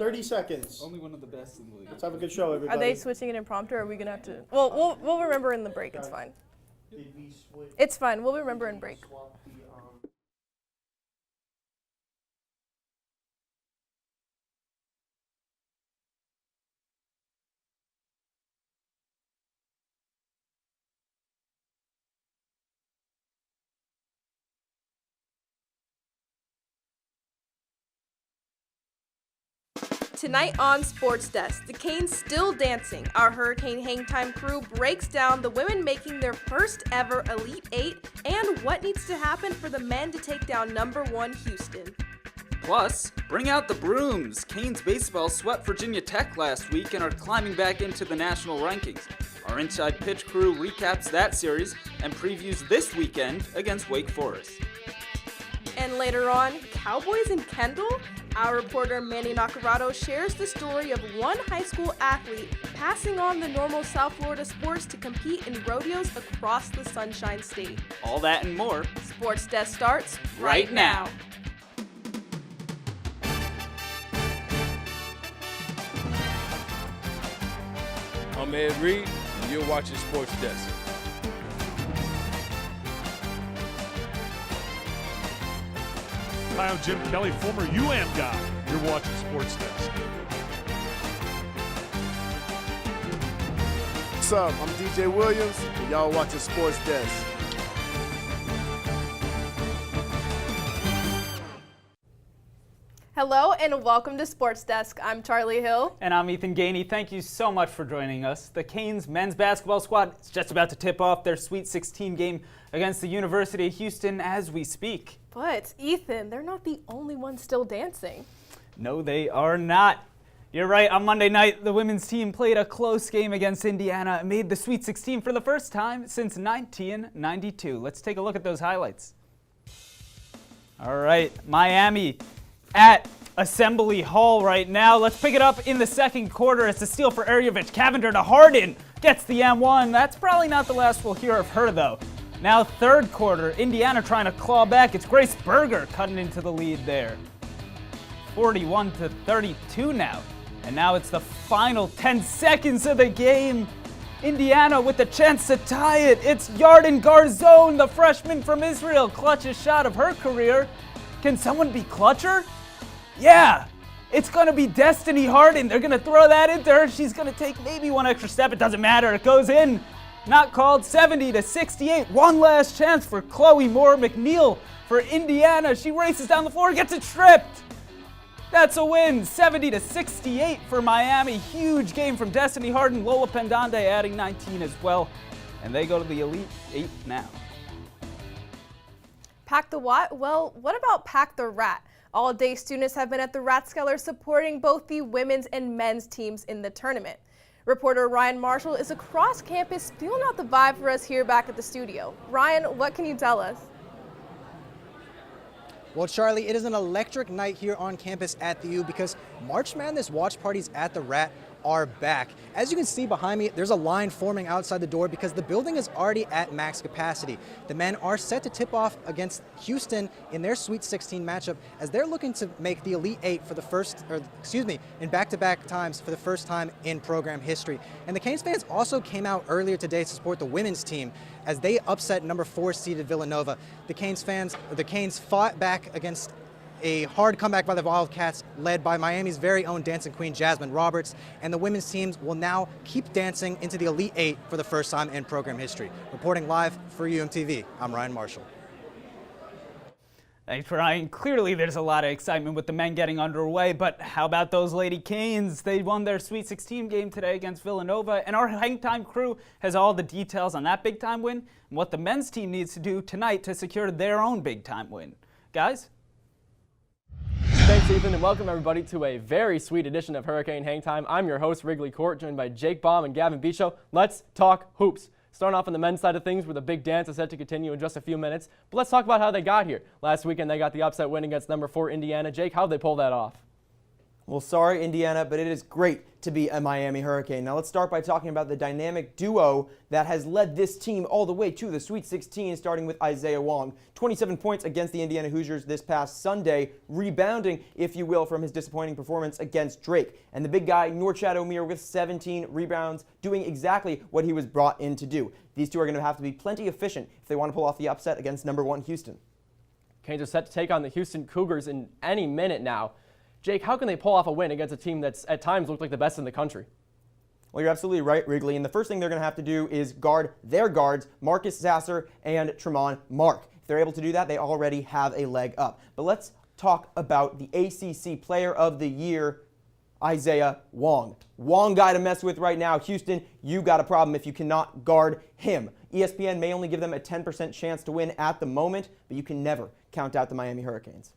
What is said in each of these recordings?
30 seconds. Only one of the best in the league. Let's have a good show, everybody. Are they switching it impromptu, or are we going to have to... Well, we'll remember in the break. It's fine. It's fine. We'll remember in break. Tonight on Sports Desk, the Canes still dancing. Our Hurricane Hangtime crew breaks down the women making their first ever Elite Eight and what needs to happen for the men to take down #1 Houston. Plus, bring out the brooms. Canes baseball swept Virginia Tech last week and are climbing back into the national rankings. Our Inside Pitch crew recaps that series and previews this weekend against Wake Forest. And later on, Cowboys and Kendall? Our reporter Manny Nacarado shares the story of one high school athlete passing on the normal South Florida sports to compete in rodeos across the Sunshine State. All that and more. Sports Desk starts right now. I'm Ed Reed, and you're watching Sports Desk. Hi, I'm Jim Kelly, former UM guy. You're watching Sports Desk. What's up? I'm DJ Williams, and y'all watching Sports Desk. Hello and welcome to Sports Desk. I'm Charlie Hill. And I'm Ethan Gainey. Thank you so much for joining us. The Canes men's basketball squad is just about to tip off their Sweet 16 game against the University of Houston as we speak. But, Ethan, they're not the only ones still dancing. No, they are not. You're right, on Monday night, the women's team played a close game against Indiana and made the Sweet 16 for the first time since 1992. Let's take a look at those highlights. All right, Miami at Assembly Hall right now. Let's pick it up in the second quarter. It's a steal for Arjevich. Cavender to Harden. Gets the M1. That's probably not the last we'll hear of her, though. Now third quarter, Indiana trying to claw back. It's Grace Berger cutting into the lead there. 41-32 now. And now it's the final 10 seconds of the game. Indiana with the chance to tie it. It's Yarden Garzone, the freshman from Israel. Clutchest shot of her career. Can someone be clutcher? Yeah, it's going to be Destiny Harden. They're going to throw that into her. She's going to take maybe one extra step. It doesn't matter. It goes in. Not called. 70-68. One last chance for Chloe Moore McNeil for Indiana. She races down the floor, gets it stripped. That's a win. 70-68 for Miami. Huge game from Destiny Harden. Lola Pendande adding 19 as well. And they go to the Elite Eight now. Pack the what? Well, what about Pack the Rat? All-day students have been at the Rathskeller supporting both the women's and men's teams in the tournament. Reporter Ryan Marshall is across campus feeling out the vibe for us here back at the studio. Ryan, what can you tell us? Well, Charlie, it is an electric night here on campus at the U because March Madness watch parties at the Rat are back. As you can see behind me, there's a line forming outside the door because the building is already at max capacity. The men are set to tip off against Houston in their Sweet 16 matchup as they're looking to make the Elite Eight for the first, in back-to-back times for the first time in program history. And the Canes fans also came out earlier today to support the women's team as they upset number 4 seeded Villanova. The Canes fought back against a hard comeback by the Wildcats led by Miami's very own dancing queen Jasmine Roberts, and the women's teams will now keep dancing into the Elite Eight for the first time in program history. Reporting live for UMTV, I'm Ryan Marshall. Thanks, Ryan. Clearly there's a lot of excitement with the men getting underway, but how about those Lady Canes? They won their Sweet 16 game today against Villanova, and our Hangtime crew has all the details on that big-time win and what the men's team needs to do tonight to secure their own big-time win. Guys? Thanks, Ethan, and welcome everybody to a very sweet edition of Hurricane Hangtime. I'm your host, Wrigley Court, joined by Jake Baum and Gavin Bicho. Let's talk hoops. Starting off on the men's side of things, where the big dance is set to continue in just a few minutes. But let's talk about how they got here. Last weekend, they got the upset win against number 4 Indiana. Jake, how'd they pull that off? Well, sorry, Indiana, but it is great to be a Miami Hurricane. Now let's start by talking about the dynamic duo that has led this team all the way to the Sweet 16, starting with Isaiah Wong. 27 points against the Indiana Hoosiers this past Sunday, rebounding, if you will, from his disappointing performance against Drake. And the big guy, Norchad Omier, with 17 rebounds, doing exactly what he was brought in to do. These two are going to have to be plenty efficient if they want to pull off the upset against number 1 Houston. Canes are set to take on the Houston Cougars in any minute now. Jake, how can they pull off a win against a team that's at times looked like the best in the country? Well, you're absolutely right, Wrigley. And the first thing they're going to have to do is guard their guards, Marcus Sasser and Tremont Mark. If they're able to do that, they already have a leg up. But let's talk about the ACC Player of the Year, Isaiah Wong. Wong guy to mess with right now. Houston, you got a problem if you cannot guard him. ESPN may only give them a 10% chance to win at the moment, but you can never count out the Miami Hurricanes.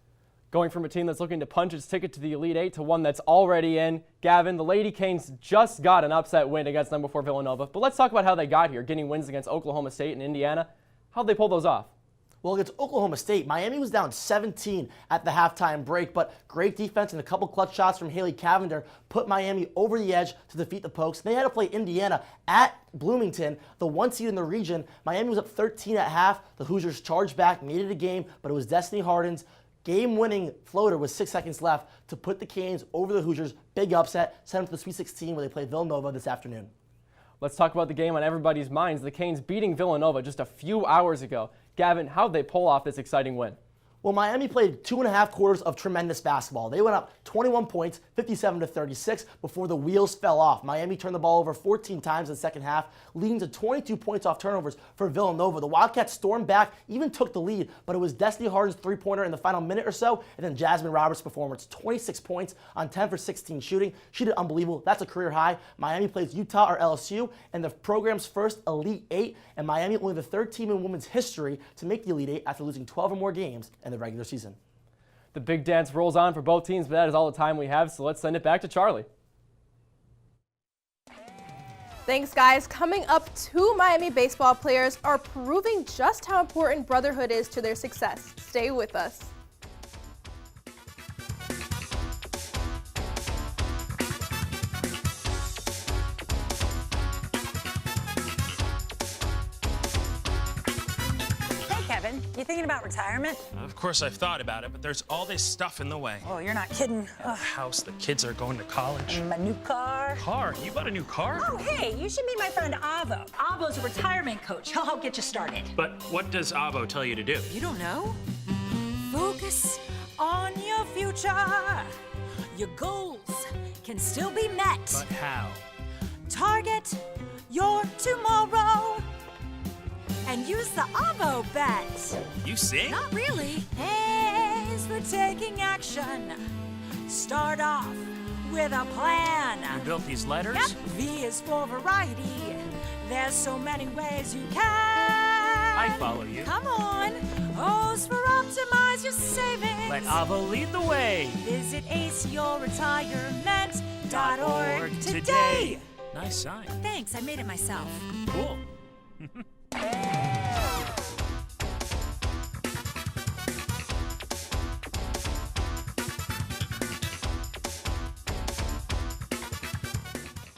Going from a team that's looking to punch its ticket to the Elite Eight to one that's already in. Gavin, the Lady Canes just got an upset win against number 4 Villanova. But let's talk about how they got here, getting wins against Oklahoma State and Indiana. How'd they pull those off? Well, against Oklahoma State, Miami was down 17 at the halftime break, but great defense and a couple clutch shots from Haley Cavender put Miami over the edge to defeat the Pokes. They had to play Indiana at Bloomington, the 1 seed in the region. Miami was up 13 at half. The Hoosiers charged back, made it a game, but it was Destiny Harden's game-winning floater with 6 seconds left to put the Canes over the Hoosiers. Big upset, sent them to the Sweet 16 where they play Villanova this afternoon. Let's talk about the game on everybody's minds. The Canes beating Villanova just a few hours ago. Gavin, how'd they pull off this exciting win? Well, Miami played 2.5 quarters of tremendous basketball. They went up 21 points, 57-36, before the wheels fell off. Miami turned the ball over 14 times in the second half, leading to 22 points off turnovers for Villanova. The Wildcats stormed back, even took the lead, but it was Destiny Harden's three-pointer in the final minute or so, and then Jasmine Roberts' performance. 26 points on 10 for 16 shooting. She did unbelievable. That's a career high. Miami plays Utah or LSU, and the program's first Elite Eight, and Miami only the third team in women's history to make the Elite Eight after losing 12 or more games in the regular season. The big dance rolls on for both teams, but that is all the time we have, so let's send it back to Charlie. Thanks, guys. Coming up, 2 Miami baseball players are proving just how important brotherhood is to their success. Stay with us. You thinking about retirement? Of course I've thought about it, but there's all this stuff in the way. Oh, you're not kidding. The house, the kids are going to college. My new car. Car? You bought a new car? Oh, hey, you should meet my friend Avo. Avo's a retirement coach. He'll help get you started. But what does Avo tell you to do? You don't know? Focus on your future. Your goals can still be met. But how? Target your tomorrow. And use the Avo bet. You sing? Not really. A is for taking action. Start off with a plan. You built these letters? Yep. V is for variety. There's so many ways you can. I follow you. Come on. O's for optimize your savings. Let Avo lead the way. Visit aceyourretirement.org today. Nice sign. Thanks, I made it myself. Cool.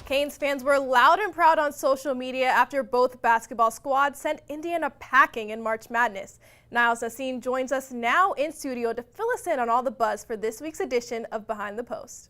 Canes fans were loud and proud on social media after both basketball squads sent Indiana packing in March Madness. Niles Nassim joins us now in studio to fill us in on all the buzz for this week's edition of Behind the Post.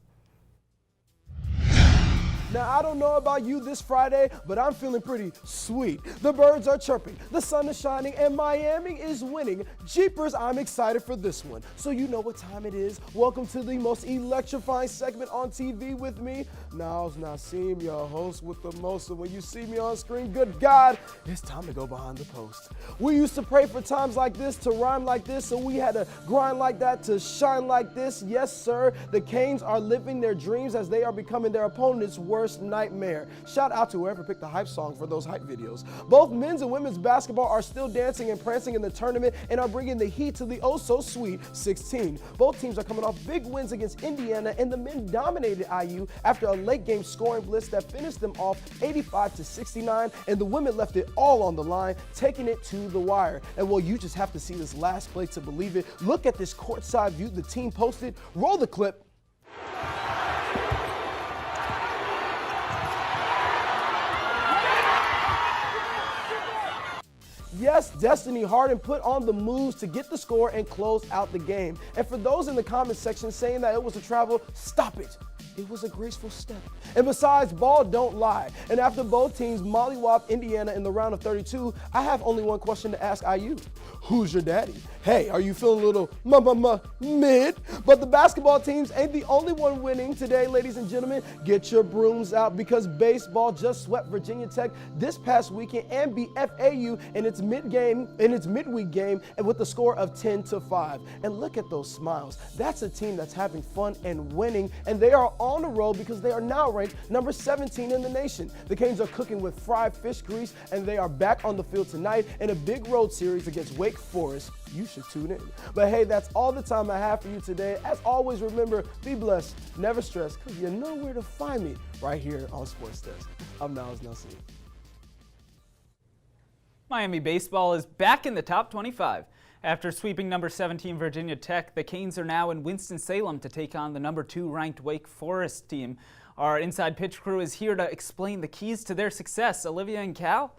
Now, I don't know about you this Friday, but I'm feeling pretty sweet. The birds are chirping, the sun is shining, and Miami is winning. Jeepers, I'm excited for this one. So you know what time it is. Welcome to the most electrifying segment on TV with me, Niles Nassim, your host with the most. And when you see me on screen, good God, it's time to go behind the post. We used to pray for times like this, to rhyme like this, so we had to grind like that, to shine like this. Yes, sir, the Canes are living their dreams as they are becoming their opponent's worst nightmare. Shout out to whoever picked the hype song for those hype videos. Both men's and women's basketball are still dancing and prancing in the tournament and are bringing the heat to the oh-so-sweet 16. Both teams are coming off big wins against Indiana, and the men dominated IU after a late-game scoring blitz that finished them off 85-69, and the women left it all on the line, taking it to the wire. And well, you just have to see this last play to believe it. Look at this courtside view the team posted. Roll the clip. Destiny Harden put on the moves to get the score and close out the game. And for those in the comment section saying that it was a travel, stop it. It was a graceful step. And besides, ball don't lie. And after both teams mollywop Indiana in the round of 32, I have only one question to ask IU. Who's your daddy? Hey, are you feeling a little mid? But the basketball teams ain't the only one winning today, ladies and gentlemen. Get your brooms out because baseball just swept Virginia Tech this past weekend and beat FAU in its midweek game and with the score of 10-5. And look at those smiles. That's a team that's having fun and winning, and they are on the road because they are now ranked number 17 in the nation. The Canes are cooking with fried fish grease, and they are back on the field tonight in a big road series against Wake Forest. You should tune in. But hey, that's all the time I have for you today. As always, remember, be blessed, never stress, because you know where to find me right here on Sports Desk. I'm Niles Nelson. Miami baseball is back in the top 25. After sweeping number 17 Virginia Tech, the Canes are now in Winston-Salem to take on the number 2 ranked Wake Forest team. Our Inside Pitch crew is here to explain the keys to their success. Olivia and Cal?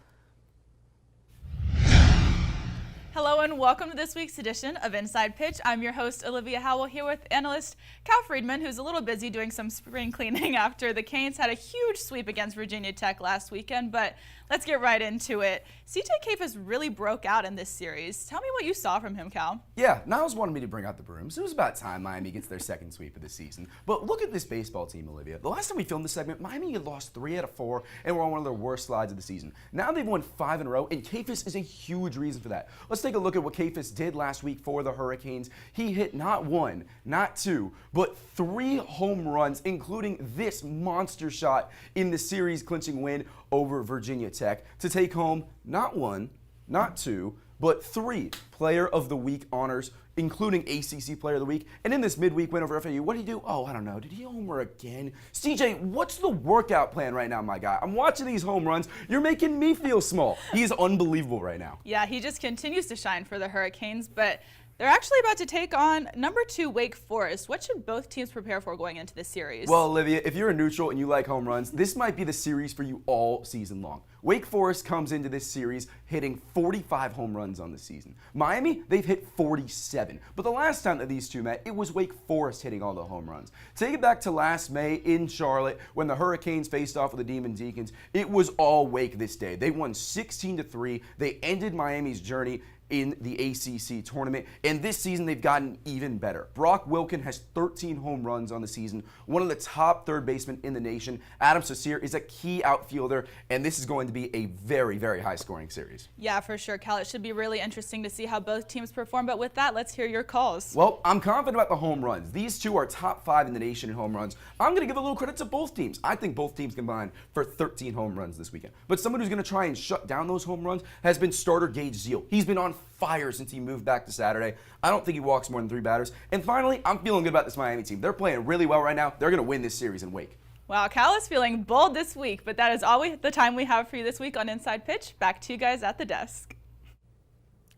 Hello and welcome to this week's edition of Inside Pitch. I'm your host, Olivia Howell, here with analyst Cal Friedman, who's a little busy doing some spring cleaning after the Canes had a huge sweep against Virginia Tech last weekend. But let's get right into it. CJ Kafis really broke out in this series. Tell me what you saw from him, Cal. Yeah, Niles wanted me to bring out the brooms. It was about time Miami gets their second sweep of the season. But look at this baseball team, Olivia. The last time we filmed this segment, Miami had lost 3 out of 4 and were on one of their worst slides of the season. Now they've won 5 in a row, and Kafis is a huge reason for that. Let's take a look at what Kafis did last week for the Hurricanes. He hit not 1, not 2, but 3 home runs, including this monster shot in the series-clinching win over Virginia Tech to take home not 1, not 2, but 3 Player of the Week honors, including ACC Player of the Week. And in this midweek win over FAU, what did he do? Oh, I don't know. Did he homer again? CJ, what's the workout plan right now, my guy? I'm watching these home runs. You're making me feel small. He's unbelievable right now. Yeah, he just continues to shine for the Hurricanes, but they're actually about to take on number 2 Wake Forest. What should both teams prepare for going into this series? Well, Olivia, if you're a neutral and you like home runs, this might be the series for you all season long. Wake Forest comes into this series hitting 45 home runs on the season. Miami, they've hit 47. But the last time that these two met, it was Wake Forest hitting all the home runs. Take it back to last May in Charlotte when the Hurricanes faced off with the Demon Deacons. It was all Wake this day. They won 16-3. They ended Miami's journey in the ACC tournament, and this season they've gotten even better. Brock Wilken has 13 home runs on the season, one of the top third basemen in the nation. Adam Saucier is a key outfielder, and this is going to be a very, very high-scoring series. Yeah, for sure, Cal. It should be really interesting to see how both teams perform, but with that, let's hear your calls. Well, I'm confident about the home runs. These two are top 5 in the nation in home runs. I'm going to give a little credit to both teams. I think both teams combined for 13 home runs this weekend. But someone who's going to try and shut down those home runs has been starter Gage Zeal. He's been on fire since he moved back to Saturday. I don't think he walks more than 3 batters. And finally, I'm feeling good about this Miami team. They're playing really well right now. They're going to win this series in Wake. Wow, Cal is feeling bold this week, but that is all the time we have for you this week on Inside Pitch. Back to you guys at the desk.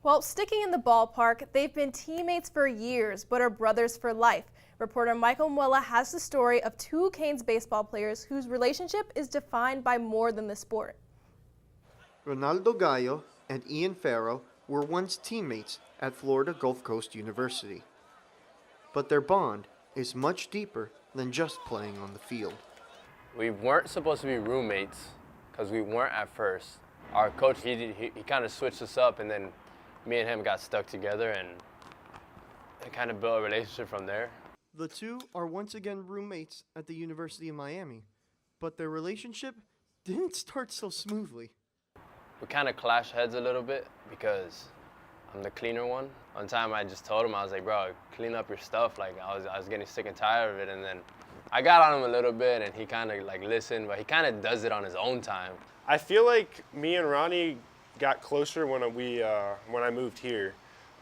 Well, sticking in the ballpark, they've been teammates for years, but are brothers for life. Reporter Michael Muella has the story of 2 Canes baseball players whose relationship is defined by more than the sport. Ronaldo Gallo and Ian Farrow were once teammates at Florida Gulf Coast University. But their bond is much deeper than just playing on the field. We weren't supposed to be roommates because we weren't at first. Our coach, he kind of switched us up, and then me and him got stuck together, and it kind of built a relationship from there. The two are once again roommates at the University of Miami, but their relationship didn't start so smoothly. We kind of clashed heads a little bit because I'm the cleaner one. One time I just told him, I was like, bro, clean up your stuff. Like, I was getting sick and tired of it, and then I got on him a little bit, and he kind of like listened, but he kind of does it on his own time. I feel like me and Ronnie got closer when I moved here.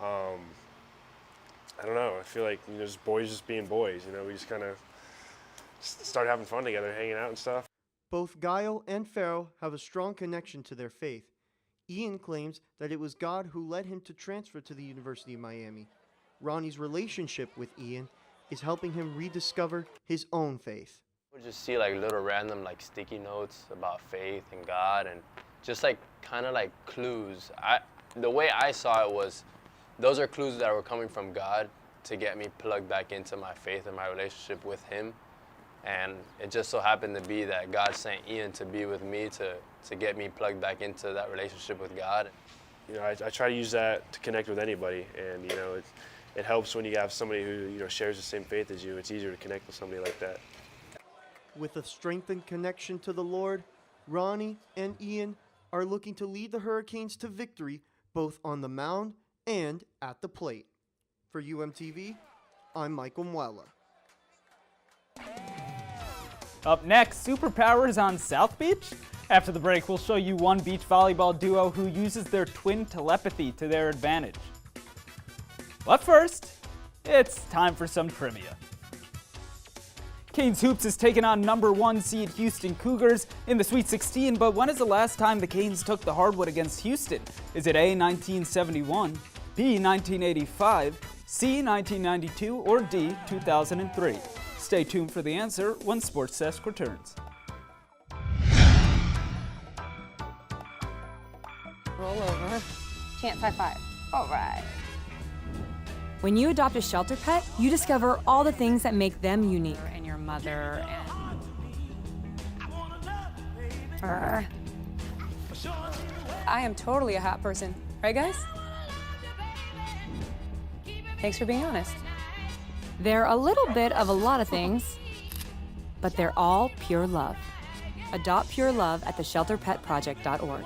I don't know. I feel like, just boys just being boys. We just kind of started having fun together, hanging out and stuff. Both Guile and Farrow have a strong connection to their faith. Ian claims that it was God who led him to transfer to the University of Miami. Ronnie's relationship with Ian is helping him rediscover his own faith. We'll just see like little random like sticky notes about faith and God, and just like kind of like clues. the way I saw it was, those are clues that were coming from God to get me plugged back into my faith and my relationship with Him. And it just so happened to be that God sent Ian to be with me to get me plugged back into that relationship with God. You know, I try to use that to connect with anybody, and you know, it helps when you have somebody who shares the same faith as you. It's easier to connect with somebody like that. With a strengthened connection to the Lord, Ronnie and Ian are looking to lead the Hurricanes to victory both on the mound and at the plate. For UMTV, I'm Michael Muella. Up next, superpowers on South Beach? After the break, we'll show you one beach volleyball duo who uses their twin telepathy to their advantage. But first, it's time for some trivia. Canes Hoops has taken on #1 seed Houston Cougars in the Sweet 16, but when is the last time the Canes took the hardwood against Houston? Is it A, 1971, B, 1985, C, 1992, or D, 2003? Stay tuned for the answer when SportsDesk returns. Roll over. Chance high five. All right. When you adopt a shelter pet, you discover all the things that make them unique. And your mother and... I am totally a hat person. Right, guys? Thanks for being honest. They're a little bit of a lot of things, but they're all pure love. Adopt pure love at theshelterpetproject.org.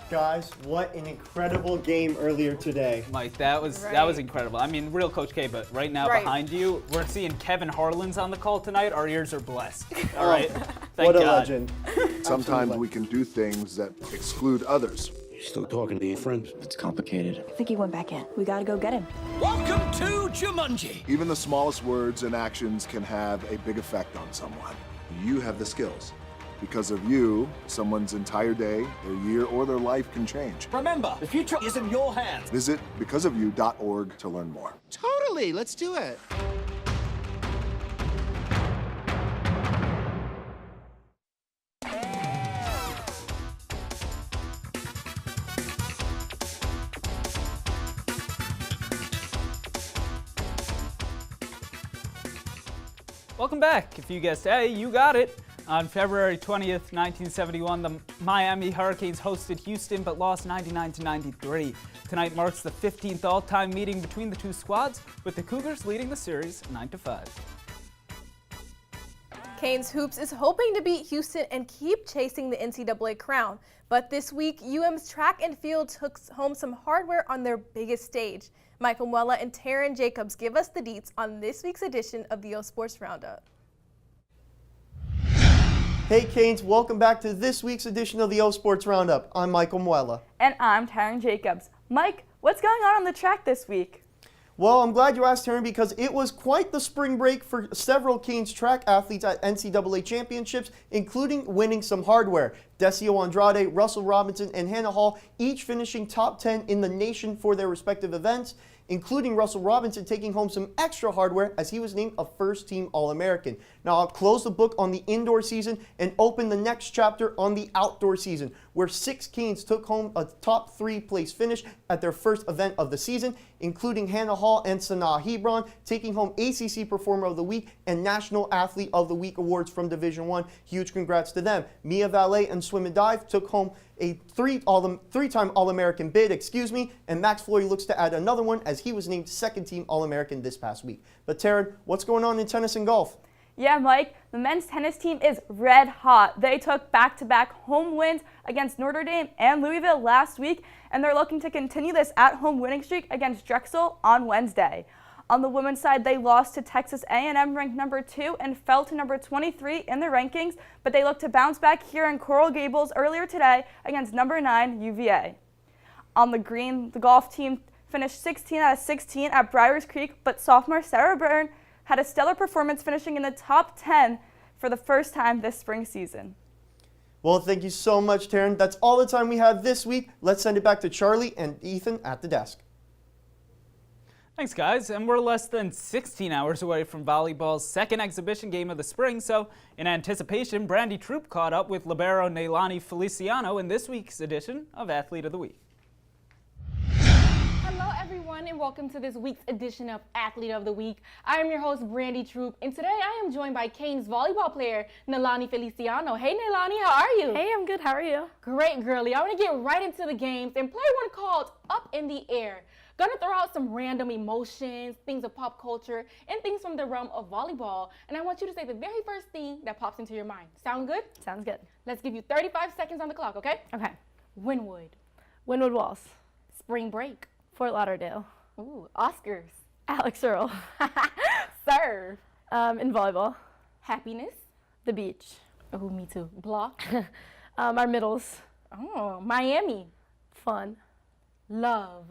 Guys, what an incredible game earlier today. Mike, that was incredible. I mean, real Coach K, but right now behind you, we're seeing Kevin Harlan's on the call tonight. Our ears are blessed. All right? Thank What a God. legend. Sometimes we can do things that exclude others. You're still talking to your friend? It's complicated. I think he went back in. We gotta go get him. Welcome to Jumanji! Even the smallest words and actions can have a big effect on someone. You have the skills. Because of you, someone's entire day, their year, or their life can change. Remember, the future is in your hands. Visit becauseofyou.org to learn more. Totally, let's do it. Welcome back. If you guessed A, you got it. On February 20th, 1971, the Miami Hurricanes hosted Houston but lost 99-93. Tonight marks the 15th all-time meeting between the two squads, with the Cougars leading the series 9-5. Canes Hoops is hoping to beat Houston and keep chasing the NCAA crown. But this week, UM's track and field took home some hardware on their biggest stage. Michael Muella and Taryn Jacobs give us the deets on this week's edition of the OSports Roundup. Hey Canes, welcome back to this week's edition of the OSports Roundup. I'm Michael Muella. And I'm Taryn Jacobs. Mike, what's going on the track this week? Well, I'm glad you asked, Taryn, because it was quite the spring break for several Canes track athletes at NCAA championships, including winning some hardware. Decio Andrade, Russell Robinson, and Hannah Hall each finishing top 10 in the nation for their respective events, including Russell Robinson taking home some extra hardware as he was named a first-team All-American. Now, I'll close the book on the indoor season and open the next chapter on the outdoor season, where 6 Canes took home a top 3 place finish at their first event of the season, including Hannah Hall and Sanaa Hebron taking home ACC Performer of the Week and National Athlete of the Week awards from Division I. Huge congrats to them. Mia Valet and Swim and Dive took home a three-time All-American bid, and Max Flory looks to add another one as he was named second-team All-American this past week. But Taryn, what's going on in tennis and golf? Yeah, Mike, the men's tennis team is red hot. They took back-to-back home wins against Notre Dame and Louisville last week, and they're looking to continue this at-home winning streak against Drexel on Wednesday. On the women's side, they lost to Texas A&M, ranked number 2, and fell to number 23 in the rankings, but they look to bounce back here in Coral Gables earlier today against number 9 UVA. On the green, the golf team finished 16 out of 16 at Briars Creek, but sophomore Sarah Byrne had a stellar performance, finishing in the top 10 for the first time this spring season. Well, thank you so much, Taryn. That's all the time we have this week. Let's send it back to Charlie and Ethan at the desk. Thanks, guys. And we're less than 16 hours away from volleyball's second exhibition game of the spring. So, in anticipation, Brandy Troop caught up with libero Neilani Feliciano in this week's edition of Athlete of the Week. Hello, everyone, and welcome to this week's edition of Athlete of the Week. I am your host, Brandy Troop, and today I am joined by Kane's volleyball player, Neilani Feliciano. Hey, Neilani, how are you? Hey, I'm good. How are you? Great, girlie. I want to get right into the games and play one called Up in the Air. Gonna throw out some random emotions, things of pop culture, and things from the realm of volleyball. And I want you to say the very first thing that pops into your mind. Sound good? Sounds good. Let's give you 35 seconds on the clock, okay? Okay. Winwood. Winwood Walls. Spring break. Fort Lauderdale. Ooh, Oscars. Alex Earl. Serve. In volleyball. Happiness. The beach. Oh, me too. Block. Our middles. Oh, Miami. Fun. Love.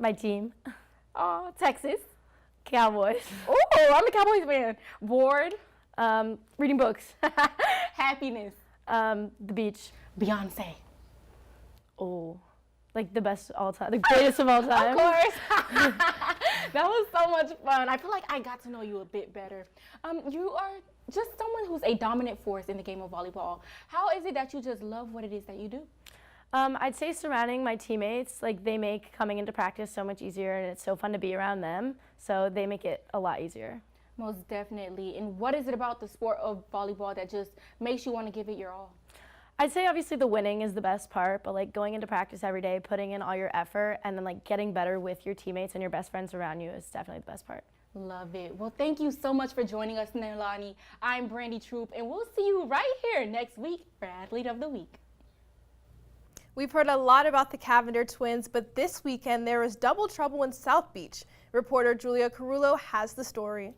My team. Oh, Texas. Cowboys. Oh, I'm a Cowboys fan. Bored. Reading books. Happiness. The beach. Beyonce. Oh, like the best of all time. The greatest of all time. Of course. That was so much fun. I feel like I got to know you a bit better. You are just someone who's a dominant force in the game of volleyball. How is it that you just love what it is that you do? I'd say surrounding my teammates, like they make coming into practice so much easier, and it's so fun to be around them, so they make it a lot easier. Most definitely. And what is it about the sport of volleyball that just makes you want to give it your all? I'd say obviously the winning is the best part, but like going into practice every day, putting in all your effort, and then like getting better with your teammates and your best friends around you is definitely the best part. Love it. Well, thank you so much for joining us, Neilani. I'm Brandy Troop, and we'll see you right here next week for Athlete of the Week. We've heard a lot about the Cavender twins, but this weekend there was double trouble in South Beach. Reporter Julia Carullo has the story.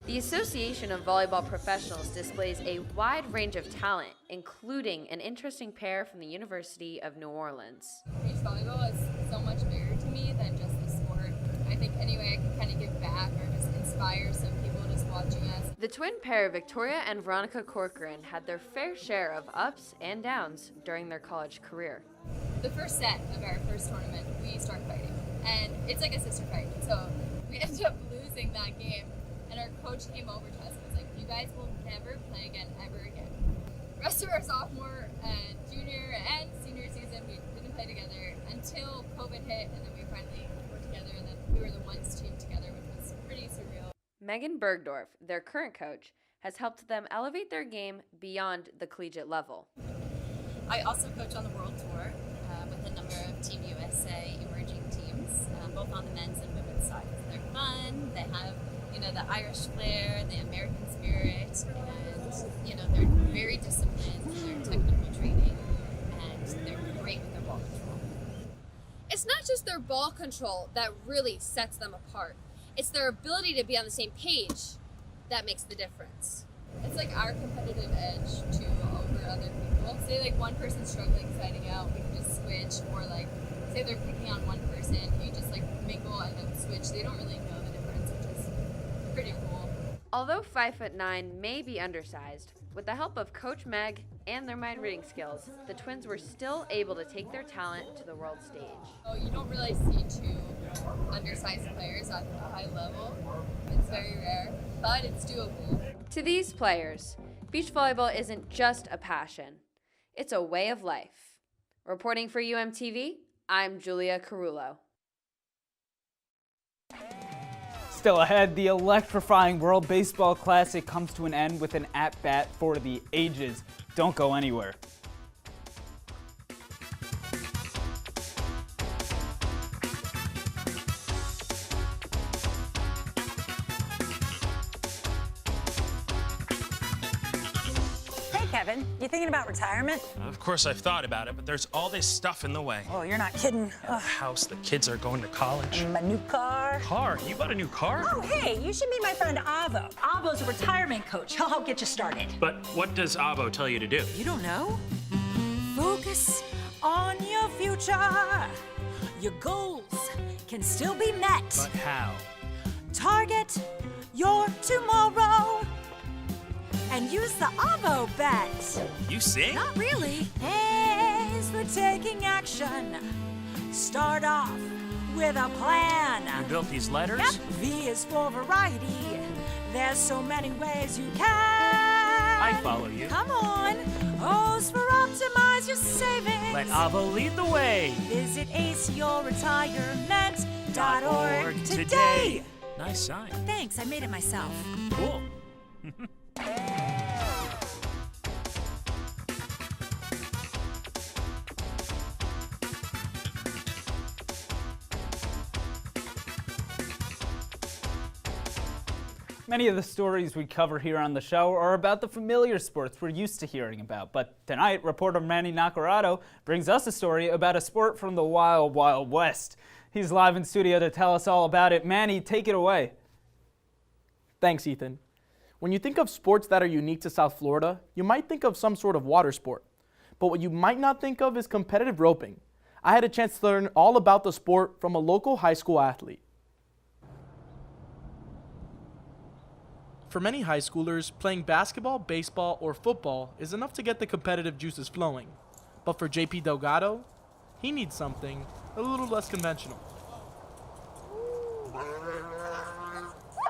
The Association of Volleyball Professionals displays a wide range of talent, including an interesting pair from the University of New Orleans. Beach volleyball is so much bigger to me than just the sport. I think any way I can kind of give back or just inspire some people just watching us. The twin pair, Victoria and Veronica Corcoran, had their fair share of ups and downs during their college career. The first set of our first tournament, we start fighting, and it's like a sister fight. So we ended up losing that game, and our coach came over to us and was like, "You guys will never play again, ever again." The rest of our sophomore and junior and senior season, we didn't play together until COVID hit, and then we finally were together, and then we were the ones team together, which was pretty surreal. Megan Bergdorf, their current coach, has helped them elevate their game beyond the collegiate level. I also coach on the World Tour with a number of Team USA emerging teams, both on the men's and women's side. They're fun, they have, the Irish flair, the American spirit, and, they're very disciplined in their technical training, and they're great with their ball control. It's not just their ball control that really sets them apart. It's their ability to be on the same page that makes the difference. It's like our competitive edge to over other people. Say like one person's struggling siding out, we can just switch, or like say they're picking on one person, you just like mingle and then switch. They don't really know the difference, which is pretty cool. Although 5'9" may be undersized, with the help of Coach Meg and their mind reading skills, the twins were still able to take their talent to the world stage. Oh, you don't really see two undersized players at a high level. It's very rare, but it's doable. To these players, beach volleyball isn't just a passion, it's a way of life. Reporting for UMTV, I'm Julia Carullo. Still ahead, the electrifying World Baseball Classic comes to an end with an at-bat for the ages. Don't go anywhere. Kevin, you thinking about retirement? Of course I've thought about it, but there's all this stuff in the way. Oh, you're not kidding. The house, the kids are going to college. My new car. Car? You bought a new car? Oh, hey, you should meet my friend Avo. Avo's a retirement coach. He'll help get you started. But what does Avo tell you to do? You don't know? Focus on your future. Your goals can still be met. But how? Target your tomorrow. And use the Avo bet. You sing? Not really. A's for taking action. Start off with a plan. You built these letters? Yep, V is for variety. There's so many ways you can. I follow you. Come on. O's for optimize your savings. Let Avo lead the way. Visit aceyourretirement.org today. Nice sign. Thanks, I made it myself. Cool. Many of the stories we cover here on the show are about the familiar sports we're used to hearing about. But tonight, reporter Manny Nacarado brings us a story about a sport from the wild, wild west. He's live in studio to tell us all about it. Manny, take it away. Thanks, Ethan. When you think of sports that are unique to South Florida, you might think of some sort of water sport. But what you might not think of is competitive roping. I had a chance to learn all about the sport from a local high school athlete. For many high schoolers, playing basketball, baseball, or football is enough to get the competitive juices flowing. But for JP Delgado, he needs something a little less conventional.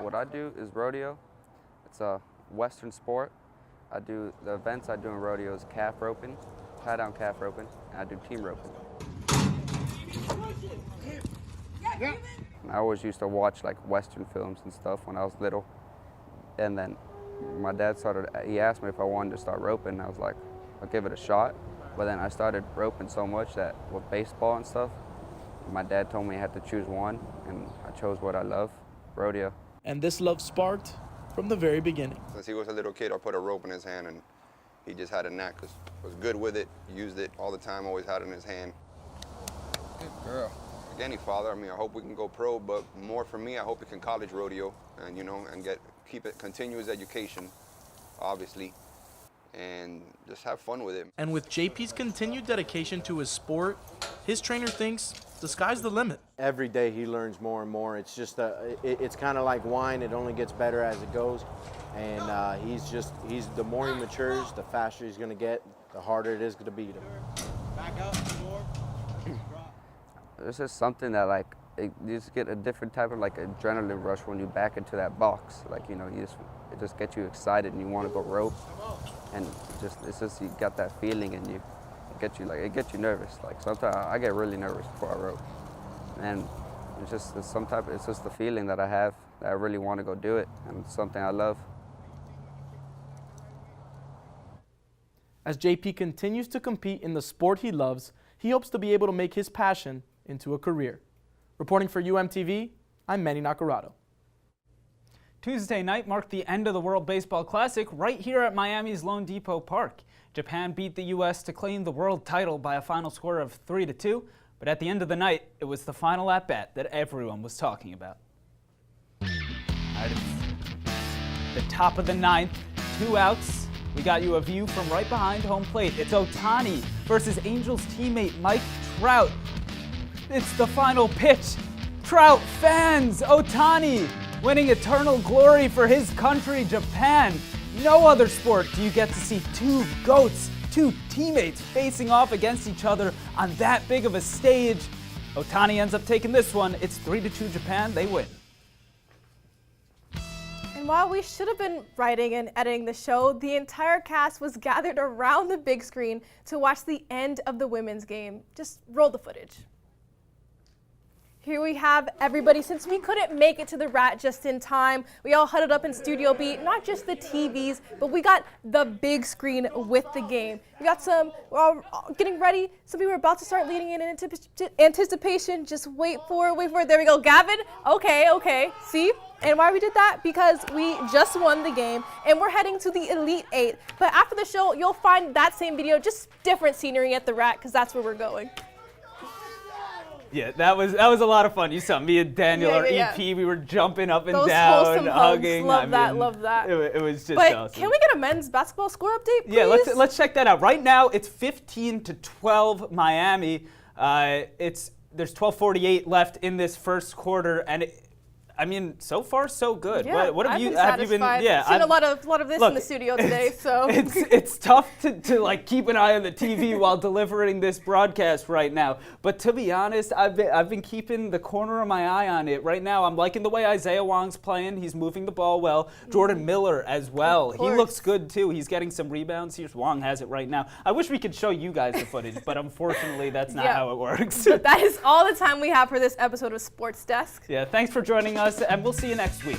What I do is rodeo. It's a Western sport. I do the events I do in rodeo is calf roping, tie down calf roping, and I do team roping. I always used to watch like Western films and stuff when I was little. And then my dad he asked me if I wanted to start roping. I was like, I'll give it a shot. But then I started roping so much that with baseball and stuff, my dad told me I had to choose one, and I chose what I love, rodeo. And this love sparked from the very beginning. Since he was a little kid, I put a rope in his hand, and he just had a knack, was good with it, used it all the time, always had it in his hand. Good girl. Like any father, I mean, I hope we can go pro, but more for me, I hope he can college rodeo and, you know, and continue his education, obviously, and just have fun with it. And with JP's continued dedication to his sport, his trainer thinks the sky's the limit. Every day he learns more and more. It's just it's kind of like wine. It only gets better as it goes. And the more he matures, the faster he's going to get, the harder it is to beat him. Back up, it's just something that you just get a different type of adrenaline rush when you back into that box. Like, you know, it just gets you excited and you want to go rope. And it's just you got that feeling and it gets you nervous. Like sometimes I get really nervous before I rope. And it's just the feeling that I have that I really want to go do it, and it's something I love. As JP continues to compete in the sport he loves, he hopes to be able to make his passion into a career. Reporting for UMTV, I'm Manny Nacarado. Tuesday night marked the end of the World Baseball Classic right here at Miami's Lone Depot Park. Japan beat the U.S. to claim the world title by a final score of 3-2, but at the end of the night, it was the final at-bat that everyone was talking about. At the top of the ninth, 2 outs. We got you a view from right behind home plate. It's Ohtani versus Angels teammate Mike Trout. It's the final pitch. Trout fans, Ohtani winning eternal glory for his country, Japan. No other sport do you get to see 2 GOATs, 2 teammates facing off against each other on that big of a stage. Ohtani ends up taking this one. It's 3-2 Japan. They win. And while we should have been writing and editing the show, the entire cast was gathered around the big screen to watch the end of the women's game. Just roll the footage. Here we have everybody. Since we couldn't make it to the Rat just in time, we all huddled up in Studio B, not just the TVs, but we got the big screen with the game. We're all getting ready. Some people are about to start leading in anticipation. Just wait for it. There we go. Gavin, okay. See? And why we did that? Because we just won the game and we're heading to the Elite 8. But after the show, you'll find that same video, just different scenery at the Rat, because that's where we're going. Yeah, that was a lot of fun. You saw me and Daniel, our EP, we were jumping up and down, hugging. Love that. It was just but awesome. Can we get a men's basketball score update, please? Yeah, let's check that out. Right now, it's 15-12 Miami. There's 12:48 left in this first quarter, and I mean, so far so good. Yeah, What have I've you? been Have you been? satisfied. Yeah, I've seen a lot of this look, in the studio today. So it's tough to like keep an eye on the TV while delivering this broadcast right now. But to be honest, I've been keeping the corner of my eye on it right now. I'm liking the way Isaiah Wong's playing. He's moving the ball well. Jordan Miller as well. He looks good too. He's getting some rebounds. Here's Wong has it right now. I wish we could show you guys the footage, but unfortunately that's not how it works. But that is all the time we have for this episode of Sports Desk. Yeah, thanks for joining us, and we'll see you next week.